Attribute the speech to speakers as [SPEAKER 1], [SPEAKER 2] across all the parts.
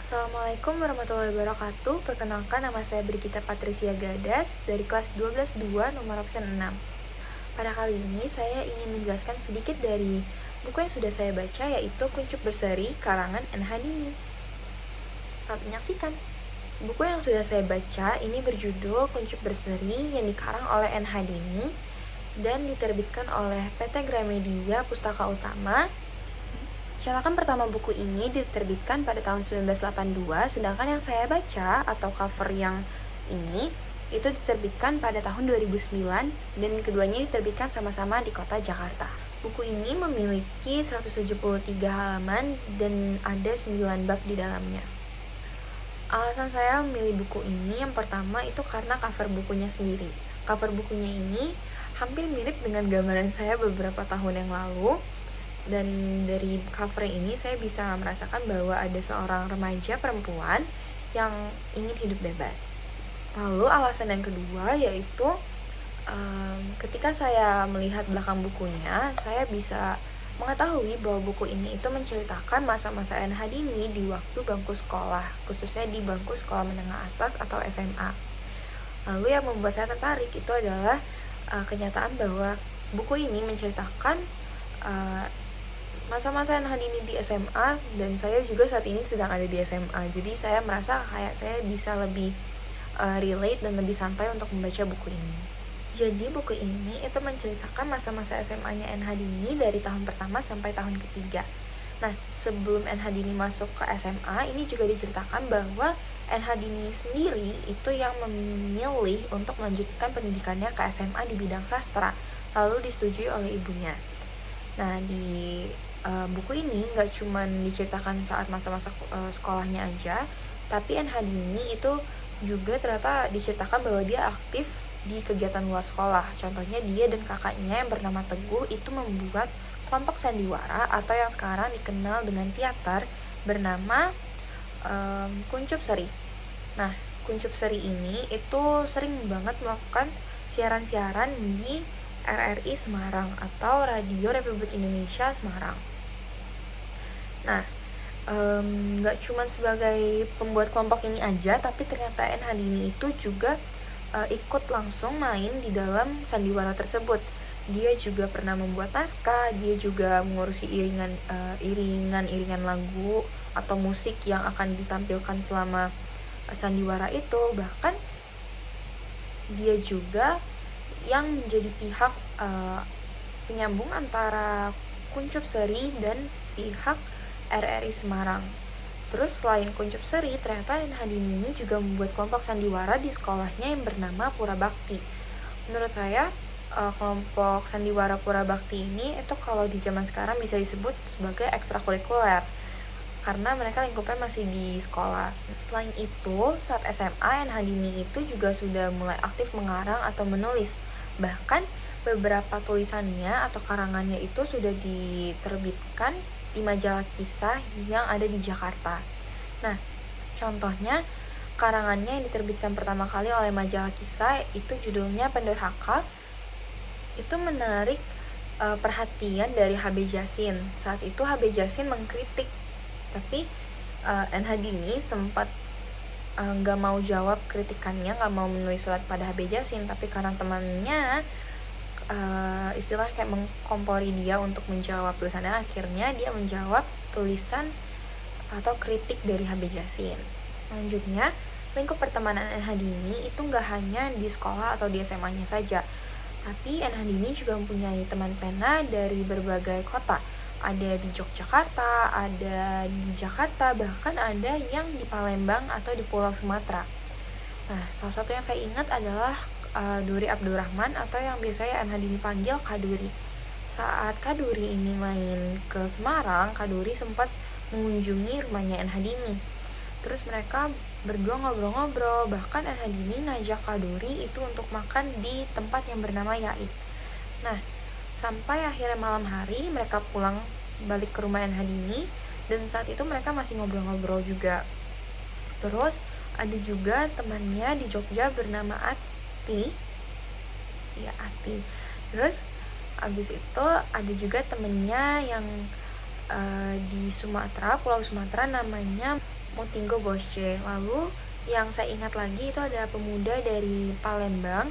[SPEAKER 1] Assalamualaikum warahmatullahi wabarakatuh. Perkenalkan, nama saya Brigita Patricia Gadas dari kelas 12-2 nomor absen 6. Pada kali ini saya ingin menjelaskan sedikit dari buku yang sudah saya baca, yaitu Kuncup Berseri karangan N.H. Dini. Selamat menyaksikan. Buku yang sudah saya baca ini berjudul Kuncup Berseri yang dikarang oleh N.H. Dini dan diterbitkan oleh PT Gramedia Pustaka Utama. Cetakan pertama buku ini diterbitkan pada tahun 1982, sedangkan yang saya baca atau cover yang ini itu diterbitkan pada tahun 2009 dan keduanya diterbitkan sama-sama di kota Jakarta. Buku ini memiliki 173 halaman dan ada 9 bab di dalamnya. Alasan saya memilih buku ini yang pertama itu karena cover bukunya sendiri. Cover bukunya ini hampir mirip dengan gambaran saya beberapa tahun yang lalu. Dan dari cover ini saya bisa merasakan bahwa ada seorang remaja perempuan yang ingin hidup bebas. Lalu alasan yang kedua yaitu ketika saya melihat belakang bukunya, saya bisa mengetahui bahwa buku ini itu menceritakan masa-masa N.H. Dini di waktu bangku sekolah, khususnya di bangku sekolah menengah atas atau SMA. Lalu yang membuat saya tertarik itu adalah kenyataan bahwa buku ini menceritakan masa-masa N.H. Dini di SMA, dan saya juga saat ini sedang ada di SMA. Jadi saya merasa kayak saya bisa lebih relate dan lebih santai untuk membaca buku ini. Jadi buku ini itu menceritakan masa-masa SMA-nya N.H. Dini dari tahun pertama sampai tahun ketiga. Nah, sebelum N.H. Dini masuk ke SMA, ini juga diceritakan bahwa N.H. Dini sendiri itu yang memilih untuk melanjutkan pendidikannya ke SMA di bidang sastra, lalu disetujui oleh ibunya. Nah, di buku ini nggak cuma diceritakan saat masa-masa sekolahnya aja, tapi N.H. Dini itu juga ternyata diceritakan bahwa dia aktif di kegiatan luar sekolah. Contohnya dia dan kakaknya yang bernama Teguh itu membuat kelompok sandiwara atau yang sekarang dikenal dengan teater bernama Kuncup Seri. Nah, Kuncup Seri ini itu sering banget melakukan siaran-siaran di RRI Semarang atau Radio Republik Indonesia Semarang. Nah, nggak cuma sebagai pembuat kelompok ini aja, tapi ternyata N.H. Dini itu juga ikut langsung main di dalam sandiwara tersebut. Dia juga pernah membuat naskah, dia juga mengurusi iringan lagu atau musik yang akan ditampilkan selama sandiwara itu. Bahkan dia juga yang menjadi pihak penyambung antara Kuncup Seri dan pihak RRI Semarang. Terus selain Kuncup Seri, ternyata N.H. Dini ini juga membuat kelompok sandiwara di sekolahnya yang bernama Pura Bakti. Menurut saya, kelompok sandiwara Pura Bakti ini itu kalau di zaman sekarang bisa disebut sebagai ekstrakurikuler, karena mereka lingkupnya masih di sekolah. Selain itu, saat SMA, N.H. Dini itu juga sudah mulai aktif mengarang atau menulis. Bahkan beberapa tulisannya atau karangannya itu sudah diterbitkan di majalah kisah yang ada di Jakarta. Nah, contohnya karangannya yang diterbitkan pertama kali oleh majalah kisah itu judulnya Pendurhaka. Itu menarik perhatian dari H.B. Jasin. Saat itu H.B. Jasin mengkritik, tapi N.H. Dini sempat nggak mau jawab kritikannya, nggak mau menulis surat pada H.B. Jasin, tapi karena temannya istilah kayak mengkompori dia untuk menjawab tulisannya, akhirnya dia menjawab tulisan atau kritik dari H.B. Jasin. Selanjutnya, lingkup pertemanan N.H. Dini itu nggak hanya di sekolah atau di SMA-nya saja, tapi N.H. Dini juga mempunyai teman pena dari berbagai kota. Ada di Yogyakarta, ada di Jakarta, bahkan ada yang di Palembang atau di Pulau Sumatera. Nah, salah satu yang saya ingat adalah Duri Abdurrahman atau yang biasanya N.H. Dini panggil Kak Duri. Saat Kak Duri ini main ke Semarang, Kak Duri sempat mengunjungi rumahnya N.H. Dini. Terus mereka berdua ngobrol-ngobrol, bahkan N.H. Dini ngajak Kak Duri itu untuk makan di tempat yang bernama Yaik. Nah, sampai akhirnya malam hari mereka pulang balik ke rumah N.H. Dini, dan saat itu mereka masih ngobrol-ngobrol juga. Terus ada juga temannya di Jogja bernama Ati. Terus abis itu ada juga temennya yang di Sumatera, Pulau Sumatera, namanya Motinggo Bosce. Lalu yang saya ingat lagi itu ada pemuda dari Palembang.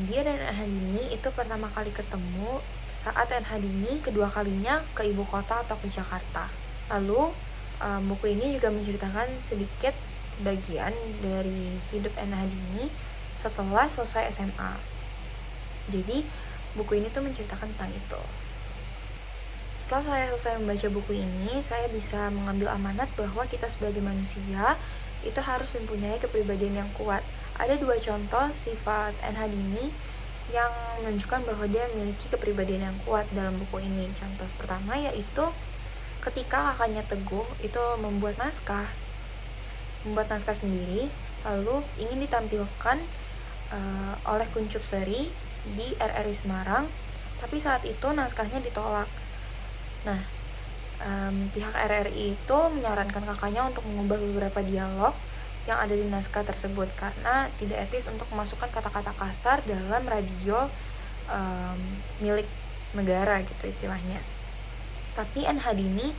[SPEAKER 1] Dia dan N.Hadini itu pertama kali ketemu saat N.Hadini kedua kalinya ke ibu kota atau ke Jakarta. Lalu buku ini juga menceritakan sedikit bagian dari hidup N.Hadini setelah selesai SMA. Jadi buku ini tuh menceritakan tentang itu. Setelah saya selesai membaca buku ini, saya bisa mengambil amanat bahwa kita sebagai manusia itu harus mempunyai kepribadian yang kuat. Ada 2 contoh sifat N.Hadini yang menunjukkan bahwa dia memiliki kepribadian yang kuat dalam buku ini. Contoh pertama yaitu ketika kakaknya Teguh itu membuat naskah sendiri, lalu ingin ditampilkan oleh Kuncup Seri di RRI Semarang, tapi saat itu naskahnya ditolak. Nah, pihak RRI itu menyarankan kakaknya untuk mengubah beberapa dialog yang ada di naskah tersebut karena tidak etis untuk memasukkan kata-kata kasar dalam radio milik negara gitu istilahnya. Tapi N.Hadini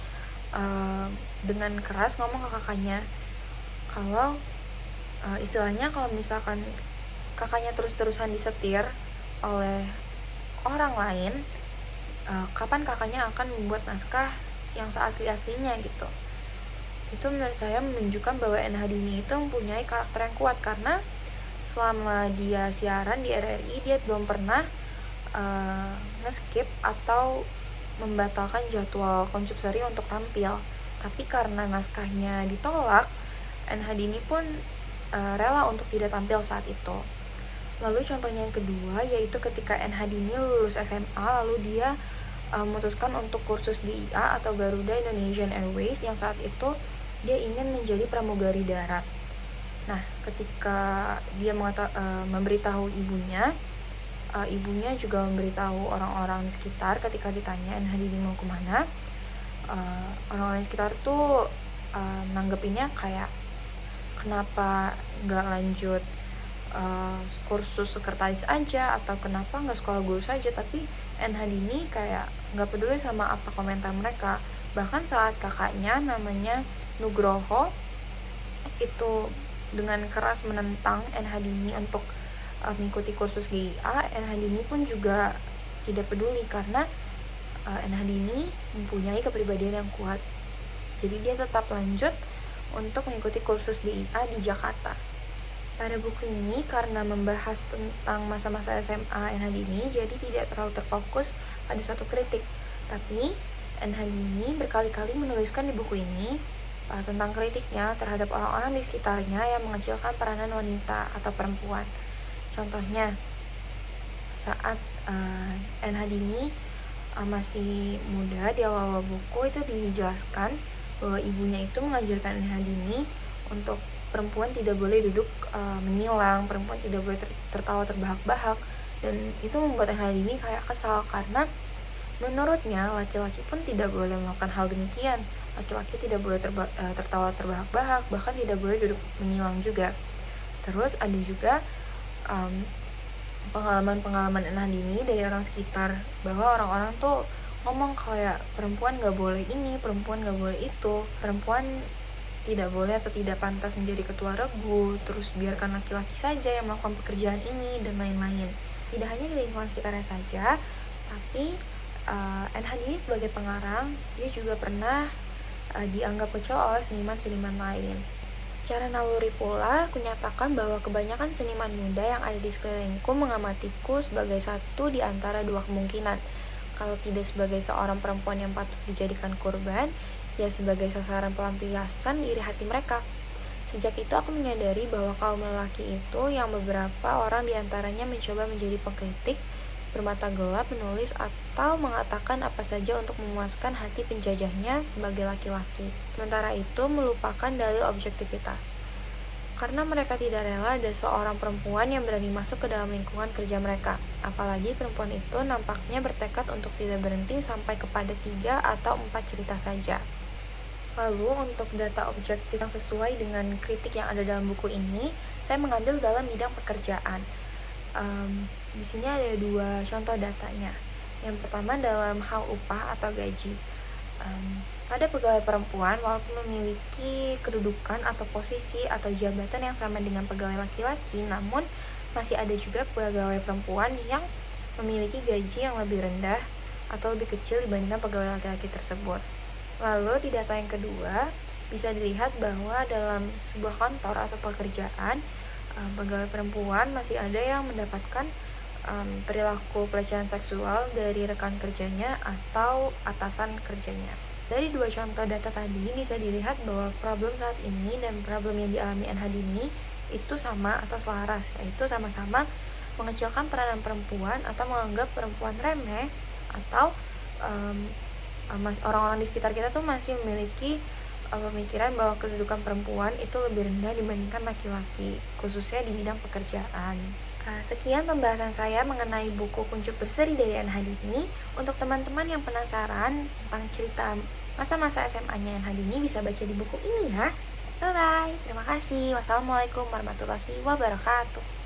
[SPEAKER 1] dengan keras ngomong ke kakaknya kalau istilahnya kalau misalkan kakaknya terus-terusan disetir oleh orang lain, kapan kakaknya akan membuat naskah yang seasli-aslinya gitu. Itu menurut saya menunjukkan bahwa N.Hadini itu mempunyai karakter yang kuat karena selama dia siaran di RRI dia belum pernah nge-skip atau membatalkan jadwal Kuncup Seri untuk tampil. Tapi karena naskahnya ditolak, N.Hadini pun rela untuk tidak tampil saat itu. Lalu contohnya yang kedua yaitu ketika N.Hadini lulus SMA, lalu dia memutuskan untuk kursus di IA atau Garuda Indonesian Airways yang saat itu dia ingin menjadi pramugari darat. Nah, ketika dia memberitahu ibunya, ibunya juga memberitahu orang-orang di sekitar. Ketika ditanya N.Hadini mau kemana, orang-orang di sekitar tuh nanggepinnya kayak kenapa nggak lanjut kursus sekretaris aja, atau kenapa nggak sekolah guru saja. Tapi N.Hadini kayak nggak peduli sama apa komentar mereka. Bahkan saat kakaknya namanya Nugroho itu dengan keras menentang N.Hadini untuk mengikuti kursus GIA, N.Hadini pun juga tidak peduli karena N.Hadini mempunyai kepribadian yang kuat. Jadi dia tetap lanjut untuk mengikuti kursus GIA di Jakarta. Pada buku ini karena membahas tentang masa-masa SMA N.Hadini, jadi tidak terlalu terfokus pada suatu kritik. Tapi N.Hadini berkali-kali menuliskan di buku ini tentang kritiknya terhadap orang-orang di sekitarnya yang mengecilkan peranan wanita atau perempuan. Contohnya, saat N.Hadini masih muda, di awal-awal buku itu dijelaskan bahwa ibunya itu mengajarkan N.Hadini untuk perempuan tidak boleh duduk menilang, perempuan tidak boleh tertawa terbahak-bahak. Dan itu membuat N.Hadini kayak kesal karena menurutnya laki-laki pun tidak boleh melakukan hal demikian. Laki-laki tidak boleh tertawa terbahak-bahak, bahkan tidak boleh duduk menyilang juga. Terus ada juga pengalaman-pengalaman N.Hadini dari orang sekitar, bahwa orang-orang tuh ngomong kayak perempuan gak boleh ini, perempuan gak boleh itu, perempuan tidak boleh atau tidak pantas menjadi ketua regu, terus biarkan laki-laki saja yang melakukan pekerjaan ini, dan lain-lain. Tidak hanya di lingkungan sekitarnya saja, tapi N.Hadini sebagai pengarang, dia juga pernah dianggap kecil oleh seniman-seniman lain. Secara naluri pula, aku nyatakan bahwa kebanyakan seniman muda yang ada di sekelilingku mengamatiku sebagai satu di antara 2 kemungkinan. Kalau tidak sebagai seorang perempuan yang patut dijadikan korban, ya sebagai sasaran pelampiasan iri hati mereka. Sejak itu aku menyadari bahwa kaum lelaki itu yang beberapa orang diantaranya mencoba menjadi pengkritik, bermata gelap, menulis atau mengatakan apa saja untuk memuaskan hati penjajahnya sebagai laki-laki. Sementara itu melupakan dalil objektivitas. Karena mereka tidak rela ada seorang perempuan yang berani masuk ke dalam lingkungan kerja mereka. Apalagi perempuan itu nampaknya bertekad untuk tidak berhenti sampai kepada 3 atau 4 cerita saja. Lalu untuk data objektif yang sesuai dengan kritik yang ada dalam buku ini, saya mengambil dalam bidang pekerjaan. Di sini ada 2 contoh datanya. Yang pertama dalam hal upah atau gaji. Pada pegawai perempuan, walaupun memiliki kedudukan atau posisi atau jabatan yang sama dengan pegawai laki-laki, namun masih ada juga pegawai perempuan yang memiliki gaji yang lebih rendah atau lebih kecil dibandingkan pegawai laki-laki tersebut. Lalu di data yang kedua, bisa dilihat bahwa dalam sebuah kantor atau pekerjaan, pegawai perempuan masih ada yang mendapatkan perilaku pelecehan seksual dari rekan kerjanya atau atasan kerjanya. Dari dua contoh data tadi bisa dilihat bahwa problem saat ini dan problem yang dialami NHDini itu sama atau selaras, yaitu sama-sama mengecilkan peranan perempuan atau menganggap perempuan remeh, atau orang-orang di sekitar kita tuh masih memiliki pemikiran bahwa kedudukan perempuan itu lebih rendah dibandingkan laki-laki, khususnya di bidang pekerjaan. Sekian pembahasan saya mengenai buku Kuncup Berseri dari NHDini. Untuk teman-teman yang penasaran tentang cerita masa-masa SMA-nya NHDini bisa baca di buku ini ya. Bye-bye, terima kasih. Wassalamualaikum warahmatullahi wabarakatuh.